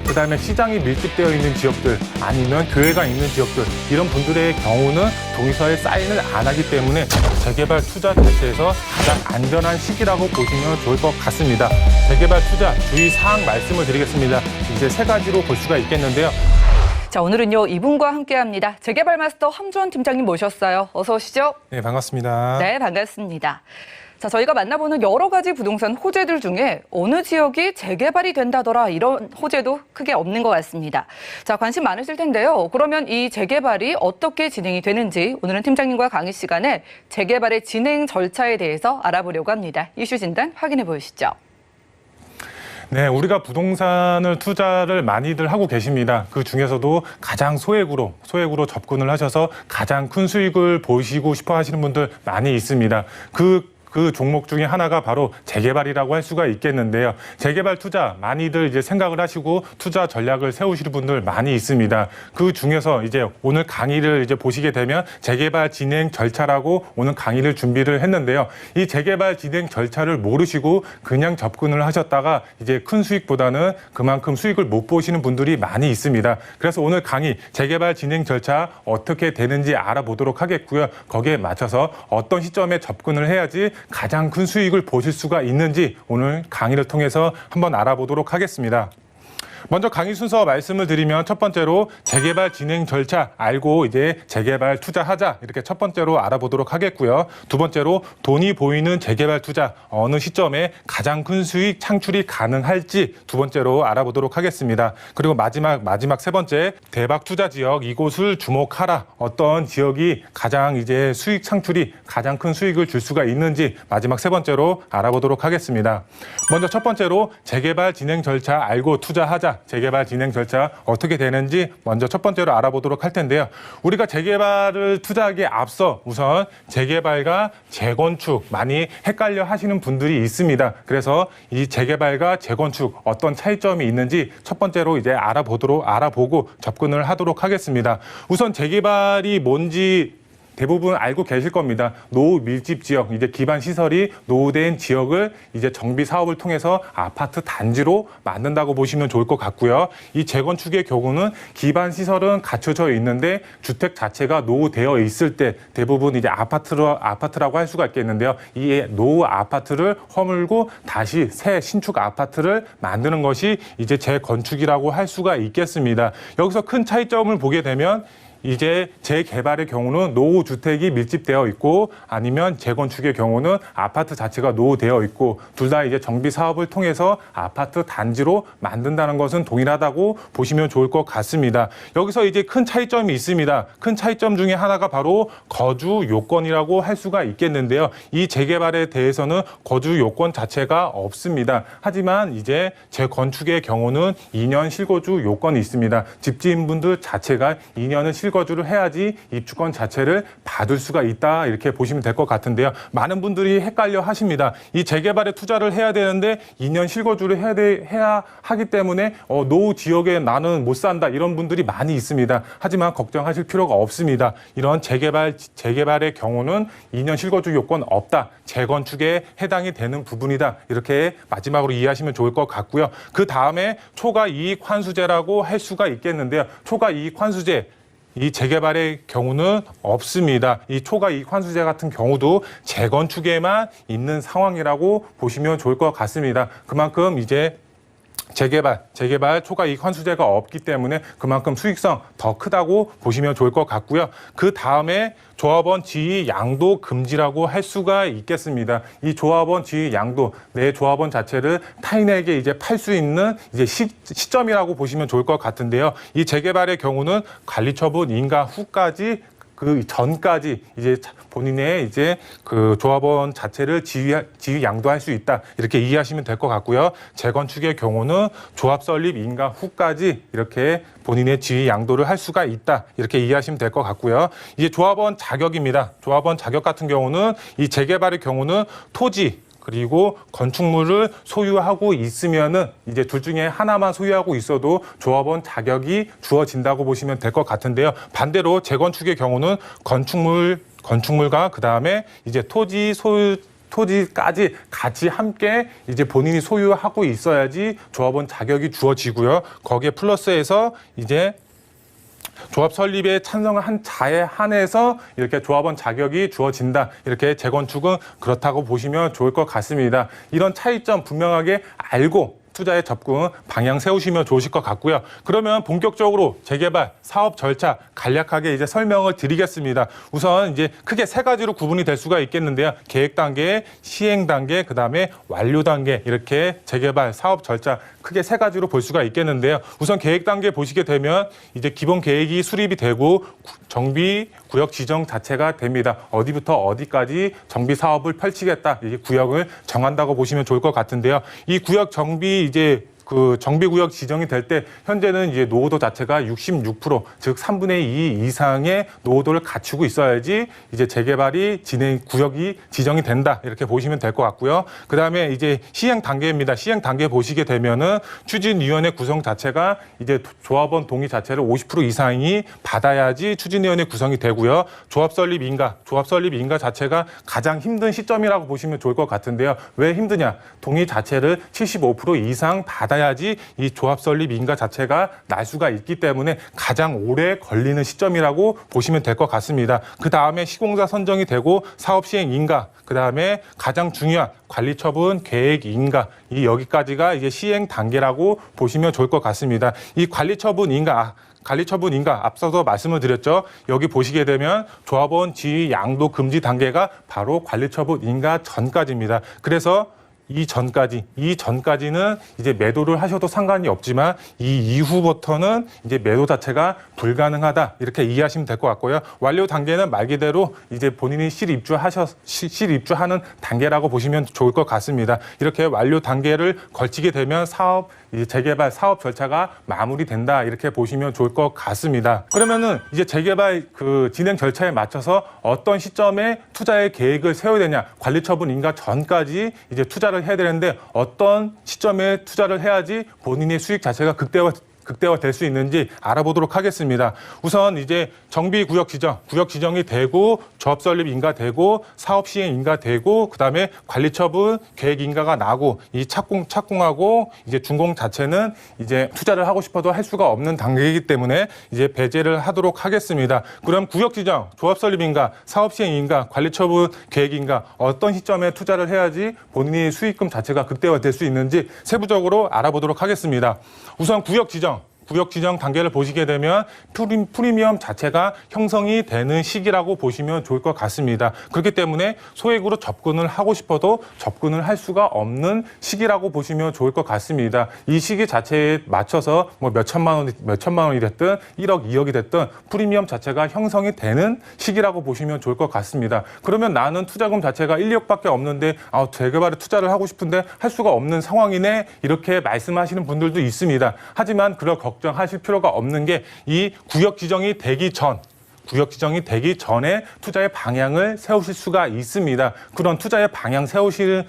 그다음에 시장이 밀집되어 있는 지역들 아니면 교회가 있는 지역들 이런 분들의 경우는 동의서에 사인을 안 하기 때문에 재개발 투자 자체에서 가장 안전한 시기라고 보시면 좋을 것 같습니다. 재개발 투자 주의 사항 말씀을 드리겠습니다. 이제 세 가지로 볼 수가 있겠는데요. 자, 오늘은요 이분과 함께합니다. 재개발 마스터 함주원 팀장님 모셨어요. 어서 오시죠. 네, 반갑습니다. 네, 반갑습니다. 자, 저희가 만나보는 여러 가지 부동산 호재들 중에 어느 지역이 재개발이 된다더라 이런 호재도 크게 없는 것 같습니다. 자, 관심 많으실 텐데요. 그러면 이 재개발이 어떻게 진행이 되는지 오늘은 팀장님과 강의 시간에 재개발의 진행 절차에 대해서 알아보려고 합니다. 이슈 진단 확인해 보시죠. 네, 우리가 부동산을 투자를 많이들 하고 계십니다. 그 중에서도 가장 소액으로 접근을 하셔서 가장 큰 수익을 보시고 싶어 하시는 분들 많이 있습니다. 그 종목 중에 하나가 바로 재개발이라고 할 수가 있겠는데요. 재개발 투자 많이들 이제 생각을 하시고 투자 전략을 세우시는 분들 많이 있습니다. 그 중에서 이제 오늘 강의를 이제 보시게 되면 재개발 진행 절차라고 오늘 강의를 준비를 했는데요. 이 재개발 진행 절차를 모르시고 그냥 접근을 하셨다가 이제 큰 수익보다는 그만큼 수익을 못 보시는 분들이 많이 있습니다. 그래서 오늘 강의 재개발 진행 절차 어떻게 되는지 알아보도록 하겠고요. 거기에 맞춰서 어떤 시점에 접근을 해야지 가장 큰 수익을 보실 수가 있는지 오늘 강의를 통해서 한번 알아보도록 하겠습니다. 먼저 강의 순서 말씀을 드리면 첫 번째로 재개발 진행 절차 알고 이제 재개발 투자하자 이렇게 첫 번째로 알아보도록 하겠고요. 두 번째로 돈이 보이는 재개발 투자 어느 시점에 가장 큰 수익 창출이 가능할지 두 번째로 알아보도록 하겠습니다. 그리고 마지막 세 번째 대박 투자 지역 이곳을 주목하라 어떤 지역이 가장 이제 수익 창출이 가장 큰 수익을 줄 수가 있는지 마지막 세 번째로 알아보도록 하겠습니다. 먼저 첫 번째로 재개발 진행 절차 알고 투자하자 재개발 진행 절차 어떻게 되는지 먼저 첫 번째로 알아보도록 할 텐데요. 우리가 재개발을 투자하기에 앞서 우선 재개발과 재건축 많이 헷갈려 하시는 분들이 있습니다. 그래서 이 재개발과 재건축 어떤 차이점이 있는지 첫 번째로 이제 알아보고 접근을 하도록 하겠습니다. 우선 재개발이 뭔지 대부분 알고 계실 겁니다. 노후 밀집 지역, 이제 기반 시설이 노후된 지역을 이제 정비 사업을 통해서 아파트 단지로 만든다고 보시면 좋을 것 같고요. 이 재건축의 경우는 기반 시설은 갖춰져 있는데 주택 자체가 노후되어 있을 때 대부분 이제 아파트라고 할 수가 있겠는데요. 이 노후 아파트를 허물고 다시 새 신축 아파트를 만드는 것이 이제 재건축이라고 할 수가 있겠습니다. 여기서 큰 차이점을 보게 되면 이제 재개발의 경우는 노후 주택이 밀집되어 있고 아니면 재건축의 경우는 아파트 자체가 노후되어 있고 둘 다 이제 정비 사업을 통해서 아파트 단지로 만든다는 것은 동일하다고 보시면 좋을 것 같습니다. 여기서 이제 큰 차이점이 있습니다. 큰 차이점 중에 하나가 바로 거주 요건이라고 할 수가 있겠는데요. 이 재개발에 대해서는 거주 요건 자체가 없습니다. 하지만 이제 재건축의 경우는 2년 실거주 요건이 있습니다. 집주인분들 자체가 2년을 실거주를 해야지 입주권 자체를 받을 수가 있다 이렇게 보시면 될 것 같은데요. 많은 분들이 헷갈려 하십니다. 이 재개발에 투자를 해야 되는데 2년 실거주를 해야 하기 때문에 노후 지역에 나는 못 산다 이런 분들이 많이 있습니다. 하지만 걱정하실 필요가 없습니다. 이런 재개발의 경우는 2년 실거주 요건 없다. 재건축에 해당이 되는 부분이다. 이렇게 마지막으로 이해하시면 좋을 것 같고요. 그 다음에 초과 이익 환수제라고 할 수가 있겠는데요. 초과 이익 환수제 이 재개발의 경우는 없습니다. 이 초과 이익 환수제 같은 경우도 재건축에만 있는 상황이라고 보시면 좋을 것 같습니다. 그만큼 이제 재개발 초과 이익 환수제가 없기 때문에 그만큼 수익성 더 크다고 보시면 좋을 것 같고요. 그 다음에 조합원 지위 양도 금지라고 할 수가 있겠습니다. 이 조합원 지위 양도, 내 조합원 자체를 타인에게 이제 팔 수 있는 이제 시점이라고 보시면 좋을 것 같은데요. 이 재개발의 경우는 관리처분 인가 후까지 그 전까지 이제 본인의 이제 그 조합원 자체를 지위 양도할 수 있다 이렇게 이해하시면 될 것 같고요. 재건축의 경우는 조합 설립 인가 후까지 이렇게 본인의 지위 양도를 할 수가 있다 이렇게 이해하시면 될 것 같고요. 이제 조합원 자격입니다. 조합원 자격 같은 경우는 이 재개발의 경우는 토지 그리고 건축물을 소유하고 있으면은 이제 둘 중에 하나만 소유하고 있어도 조합원 자격이 주어진다고 보시면 될 것 같은데요. 반대로 재건축의 경우는 건축물과 그 다음에 이제 토지 토지까지 같이 함께 이제 본인이 소유하고 있어야지 조합원 자격이 주어지고요. 거기에 플러스해서 이제 조합 설립에 찬성을 한 자에 한해서 이렇게 조합원 자격이 주어진다. 이렇게 재건축은 그렇다고 보시면 좋을 것 같습니다. 이런 차이점 분명하게 알고 투자에 접근 방향 세우시면 좋으실 것 같고요. 그러면 본격적으로 재개발 사업 절차 간략하게 이제 설명을 드리겠습니다. 우선 이제 크게 세 가지로 구분이 될 수가 있겠는데요. 계획 단계, 시행 단계, 그다음에 완료 단계 이렇게 재개발 사업 절차 크게 세 가지로 볼 수가 있겠는데요. 우선 계획 단계 보시게 되면 이제 기본 계획이 수립이 되고 정비 구역 지정 자체가 됩니다. 어디부터 어디까지 정비 사업을 펼치겠다. 이게 구역을 정한다고 보시면 좋을 것 같은데요. 이 구역 정비 이제 그 정비구역 지정이 될 때 현재는 이제 노후도 자체가 66%, 즉 3분의 2 이상의 노후도를 갖추고 있어야지 이제 재개발이 구역이 지정이 된다. 이렇게 보시면 될 것 같고요. 그다음에 이제 시행 단계입니다. 시행 단계 보시게 되면은 추진위원회 구성 자체가 이제 조합원 동의 자체를 50% 이상이 받아야지 추진위원회 구성이 되고요. 조합 설립 인가 자체가 가장 힘든 시점이라고 보시면 좋을 것 같은데요. 왜 힘드냐? 동의 자체를 75% 이상 받아야지 이 조합 설립 인가 자체가 날 수가 있기 때문에 가장 오래 걸리는 시점이라고 보시면 될 것 같습니다. 그 다음에 시공사 선정이 되고 사업 시행 인가, 그 다음에 가장 중요한 관리 처분 계획 인가, 이 여기까지가 이제 시행 단계라고 보시면 좋을 것 같습니다. 이 관리 처분 인가 앞서서 말씀을 드렸죠. 여기 보시게 되면 조합원 지위 양도 금지 단계가 바로 관리 처분 인가 전까지입니다. 그래서 이 전까지는 이제 매도를 하셔도 상관이 없지만 이 이후부터는 이제 매도 자체가 불가능하다. 이렇게 이해하시면 될 것 같고요. 완료 단계는 말 그대로 이제 본인이 실입주하는 단계라고 보시면 좋을 것 같습니다. 이렇게 완료 단계를 걸치게 되면 이제 재개발 사업 절차가 마무리된다. 이렇게 보시면 좋을 것 같습니다. 그러면은 이제 재개발 그 진행 절차에 맞춰서 어떤 시점에 투자의 계획을 세워야 되냐? 관리 처분 인가 전까지 이제 투자를 해야 되는데 어떤 시점에 투자를 해야지 본인의 수익 자체가 극대화될 수 있는지 알아보도록 하겠습니다. 우선 이제 정비구역 지정이 되고 조합 설립 인가되고 사업 시행 인가되고 그다음에 관리 처분 계획 인가가 나고 이 착공하고 이제 준공 자체는 이제 투자를 하고 싶어도 할 수가 없는 단계이기 때문에 이제 배제를 하도록 하겠습니다. 그럼 구역 지정, 조합 설립 인가, 사업 시행 인가, 관리 처분 계획 인가 어떤 시점에 투자를 해야지 본인이 수익금 자체가 극대화될 수 있는지 세부적으로 알아보도록 하겠습니다. 우선 구역 지정 단계를 보시게 되면 프리미엄 자체가 형성이 되는 시기라고 보시면 좋을 것 같습니다. 그렇기 때문에 소액으로 접근을 하고 싶어도 접근을 할 수가 없는 시기라고 보시면 좋을 것 같습니다. 이 시기 자체에 맞춰서 뭐 몇천만 원이 됐든 1억, 2억이 됐든 프리미엄 자체가 형성이 되는 시기라고 보시면 좋을 것 같습니다. 그러면 나는 투자금 자체가 1, 2억밖에 없는데 재개발에 투자를 하고 싶은데 할 수가 없는 상황이네 이렇게 말씀하시는 분들도 있습니다. 하지만 그럴 걱정하실 필요가 없는 게 이 구역 지정이 되기 전에 투자의 방향을 세우실 수가 있습니다. 그런 투자의 방향 세우실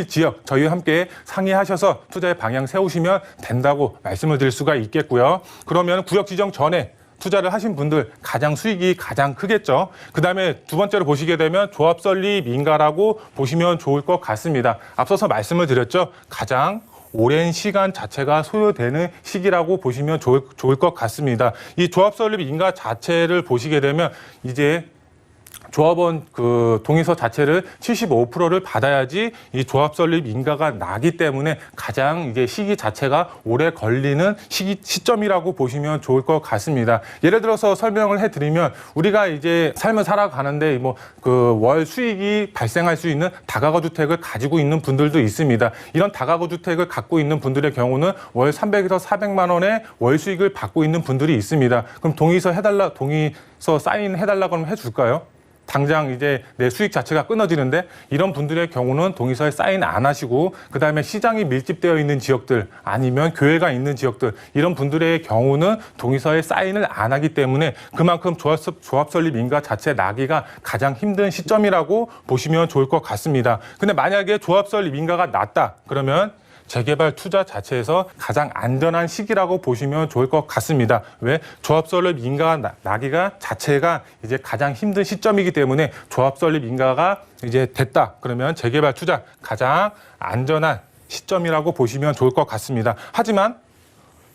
지역 저희와 함께 상의하셔서 투자의 방향 세우시면 된다고 말씀을 드릴 수가 있겠고요. 그러면 구역 지정 전에 투자를 하신 분들 수익이 가장 크겠죠. 그다음에 두 번째로 보시게 되면 조합 설립 인가라고 보시면 좋을 것 같습니다. 앞서서 말씀을 드렸죠. 가장 오랜 시간 자체가 소요되는 시기라고 보시면 좋을 것 같습니다. 이 조합 설립 인가 자체를 보시게 되면 이제 조합원 그 동의서 자체를 75%를 받아야지 이 조합 설립 인가가 나기 때문에 가장 이제 시기 자체가 오래 걸리는 시점이라고 보시면 좋을 것 같습니다. 예를 들어서 설명을 해드리면 우리가 이제 삶을 살아가는데 뭐 그 월 수익이 발생할 수 있는 다가구 주택을 가지고 있는 분들도 있습니다. 이런 다가구 주택을 갖고 있는 분들의 경우는 월 300에서 400만 원의 월 수익을 받고 있는 분들이 있습니다. 그럼 동의서 사인해달라 그러면 해줄까요? 당장 이제 내 수익 자체가 끊어지는데 이런 분들의 경우는 동의서에 사인 안 하시고 그다음에 시장이 밀집되어 있는 지역들 아니면 교회가 있는 지역들 이런 분들의 경우는 동의서에 사인을 안 하기 때문에 그만큼 조합 설립 인가 자체 나기가 가장 힘든 시점이라고 보시면 좋을 것 같습니다. 근데 만약에 조합 설립 인가가 났다 그러면 재개발 투자 자체에서 가장 안전한 시기라고 보시면 좋을 것 같습니다. 왜? 조합 설립 인가가 나기가 자체가 이제 가장 힘든 시점이기 때문에 조합 설립 인가가 이제 됐다. 그러면 재개발 투자 가장 안전한 시점이라고 보시면 좋을 것 같습니다. 하지만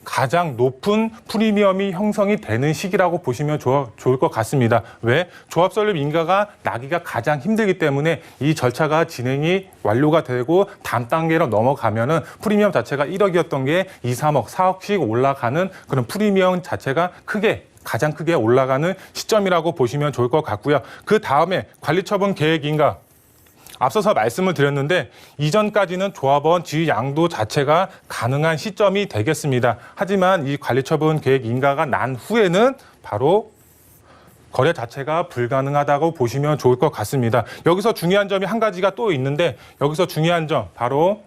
가장 높은 프리미엄이 형성이 되는 시기라고 보시면 좋을 것 같습니다. 왜? 조합 설립 인가가 나기가 가장 힘들기 때문에 이 절차가 진행이 완료가 되고 다음 단계로 넘어가면은 프리미엄 자체가 1억이었던 게 2, 3억, 4억씩 올라가는 그런 프리미엄 자체가 가장 크게 올라가는 시점이라고 보시면 좋을 것 같고요. 그 다음에 관리처분 계획 인가. 앞서서 말씀을 드렸는데 이전까지는 조합원 지위 양도 자체가 가능한 시점이 되겠습니다. 하지만 이 관리처분 계획 인가가 난 후에는 바로 거래 자체가 불가능하다고 보시면 좋을 것 같습니다. 여기서 중요한 점이 한 가지가 또 있는데 여기서 중요한 점 바로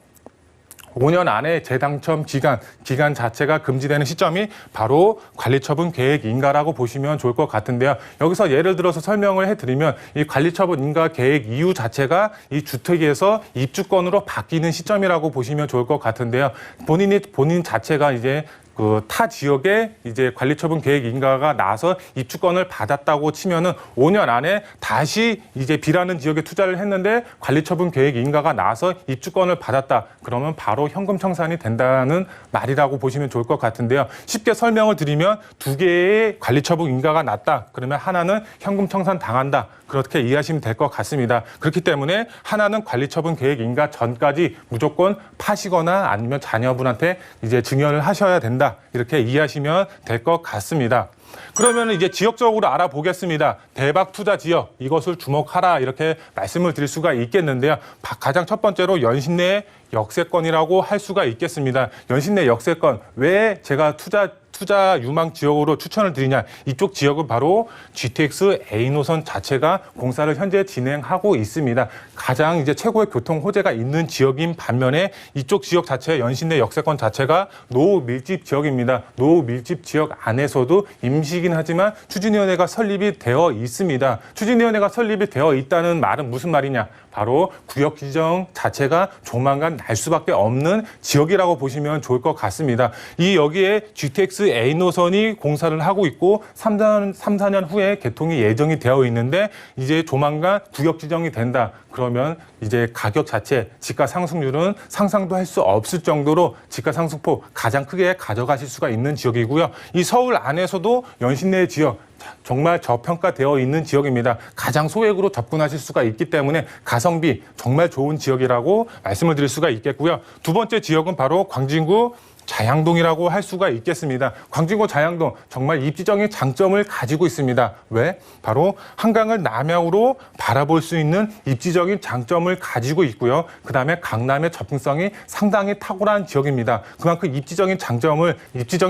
5년 안에 재당첨 기간 자체가 금지되는 시점이 바로 관리처분 계획 인가라고 보시면 좋을 것 같은데요. 여기서 예를 들어서 설명을 해드리면 이 관리처분 인가 계획 이유 자체가 이 주택에서 입주권으로 바뀌는 시점이라고 보시면 좋을 것 같은데요. 본인 자체가 이제 그 타 지역에 이제 관리처분 계획 인가가 나서 입주권을 받았다고 치면은 5년 안에 다시 이제 B라는 지역에 투자를 했는데 관리처분 계획 인가가 나서 입주권을 받았다. 그러면 바로 현금 청산이 된다는 말이라고 보시면 좋을 것 같은데요. 쉽게 설명을 드리면 두 개의 관리처분 인가가 났다. 그러면 하나는 현금 청산 당한다. 그렇게 이해하시면 될 것 같습니다. 그렇기 때문에 하나는 관리처분 계획 인가 전까지 무조건 파시거나 아니면 자녀분한테 이제 증여를 하셔야 된다. 이렇게 이해하시면 될 것 같습니다. 그러면 이제 지역적으로 알아보겠습니다. 대박 투자 지역, 이것을 주목하라 이렇게 말씀을 드릴 수가 있겠는데요. 가장 첫 번째로 연신내 역세권이라고 할 수가 있겠습니다. 연신내 역세권, 왜 제가 투자 유망 지역으로 추천을 드리냐. 이쪽 지역은 바로 GTX A 노선 자체가 공사를 현재 진행하고 있습니다. 가장 이제 최고의 교통 호재가 있는 지역인 반면에 이쪽 지역 자체 연신내 역세권 자체가 노후 밀집 지역입니다. 노후 밀집 지역 안에서도 임시이긴 하지만 추진위원회가 설립이 되어 있습니다. 추진위원회가 설립이 되어 있다는 말은 무슨 말이냐. 바로 구역 지정 자체가 조만간 날 수밖에 없는 지역이라고 보시면 좋을 것 같습니다. 여기에 GTX A 노선이 공사를 하고 있고 3, 4년 후에 개통이 예정이 되어 있는데 이제 조만간 구역 지정이 된다. 그러면 이제 가격 자체, 집가 상승률은 상상도 할 수 없을 정도로 집가 상승폭 가장 크게 가져가실 수가 있는 지역이고요. 이 서울 안에서도 연신내 지역, 정말 저평가되어 있는 지역입니다. 가장 소액으로 접근하실 수가 있기 때문에 가성비 정말 좋은 지역이라고 말씀을 드릴 수가 있겠고요. 두 번째 지역은 바로 광진구 자양동이라고 할 수가 있겠습니다. 광진구 자양동 정말 입지적인 장점을 가지고 있습니다. 왜? 바로 한강을 남향으로 바라볼 수 있는 입지적인 장점을 가지고 있고요. 그다음에 강남의 접근성이 상당히 탁월한 지역입니다. 그만큼 입지적인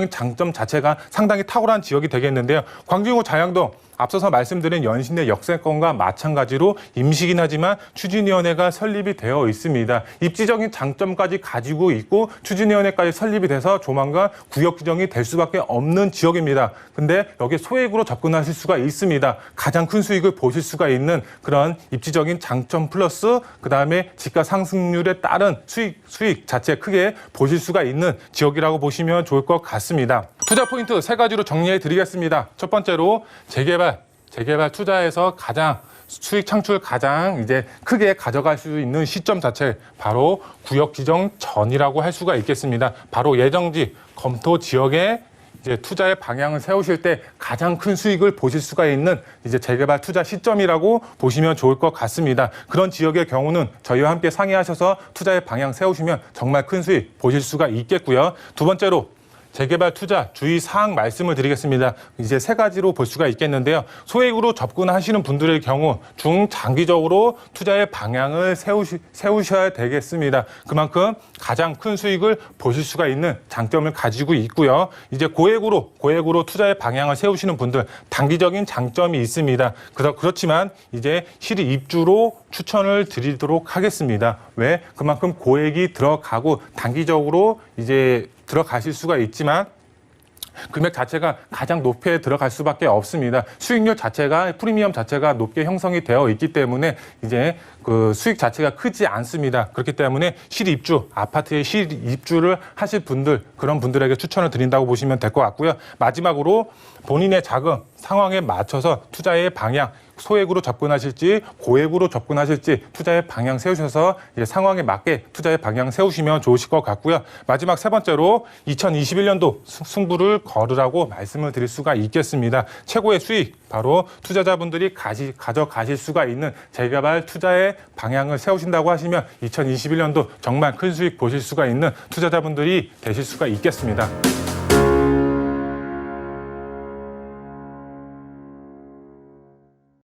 장점 자체가 상당히 탁월한 지역이 되겠는데요. 광진구 자양동 앞서서 말씀드린 연신내 역세권과 마찬가지로 임시긴 하지만 추진위원회가 설립이 되어 있습니다. 입지적인 장점까지 가지고 있고 추진위원회까지 설립이 돼서 조만간 구역 지정이 될 수밖에 없는 지역입니다. 근데 여기에 소액으로 접근하실 수가 있습니다. 가장 큰 수익을 보실 수가 있는 그런 입지적인 장점 플러스 그다음에 집가 상승률에 따른 수익 자체 크게 보실 수가 있는 지역이라고 보시면 좋을 것 같습니다. 투자 포인트 3가지로 정리해 드리겠습니다. 첫 번째로 재개발 투자에서 가장 수익 창출 가장 이제 크게 가져갈 수 있는 시점 자체 바로 구역 지정 전이라고 할 수가 있겠습니다. 바로 예정지 검토 지역에 이제 투자의 방향을 세우실 때 가장 큰 수익을 보실 수가 있는 이제 재개발 투자 시점이라고 보시면 좋을 것 같습니다. 그런 지역의 경우는 저희와 함께 상의하셔서 투자의 방향 세우시면 정말 큰 수익 보실 수가 있겠고요. 두 번째로 재개발 투자 주의 사항 말씀을 드리겠습니다. 이제 3가지로 볼 수가 있겠는데요. 소액으로 접근하시는 분들의 경우 중장기적으로 투자의 방향을 세우셔야 되겠습니다. 그만큼 가장 큰 수익을 보실 수가 있는 장점을 가지고 있고요. 이제 고액으로 투자의 방향을 세우시는 분들 단기적인 장점이 있습니다. 그렇지만 이제 실입 입주로 추천을 드리도록 하겠습니다. 왜? 그만큼 고액이 들어가고 단기적으로 이제 들어가실 수가 있지만 금액 자체가 가장 높게 들어갈 수밖에 없습니다. 수익률 자체가 프리미엄 자체가 높게 형성이 되어 있기 때문에 이제 그 수익 자체가 크지 않습니다. 그렇기 때문에 실입주, 아파트에 실입주를 하실 분들, 그런 분들에게 추천을 드린다고 보시면 될 것 같고요. 마지막으로 본인의 자금 상황에 맞춰서 투자의 방향, 소액으로 접근하실지 고액으로 접근하실지 투자의 방향 세우셔서 이제 상황에 맞게 투자의 방향 세우시면 좋으실 것 같고요. 마지막 세 번째로 2021년도 승부를 걸으라고 말씀을 드릴 수가 있겠습니다. 최고의 수익, 바로 투자자분들이 가져가실 수가 있는 재개발 투자의 방향을 세우신다고 하시면 2021년도 정말 큰 수익 보실 수가 있는 투자자분들이 되실 수가 있겠습니다.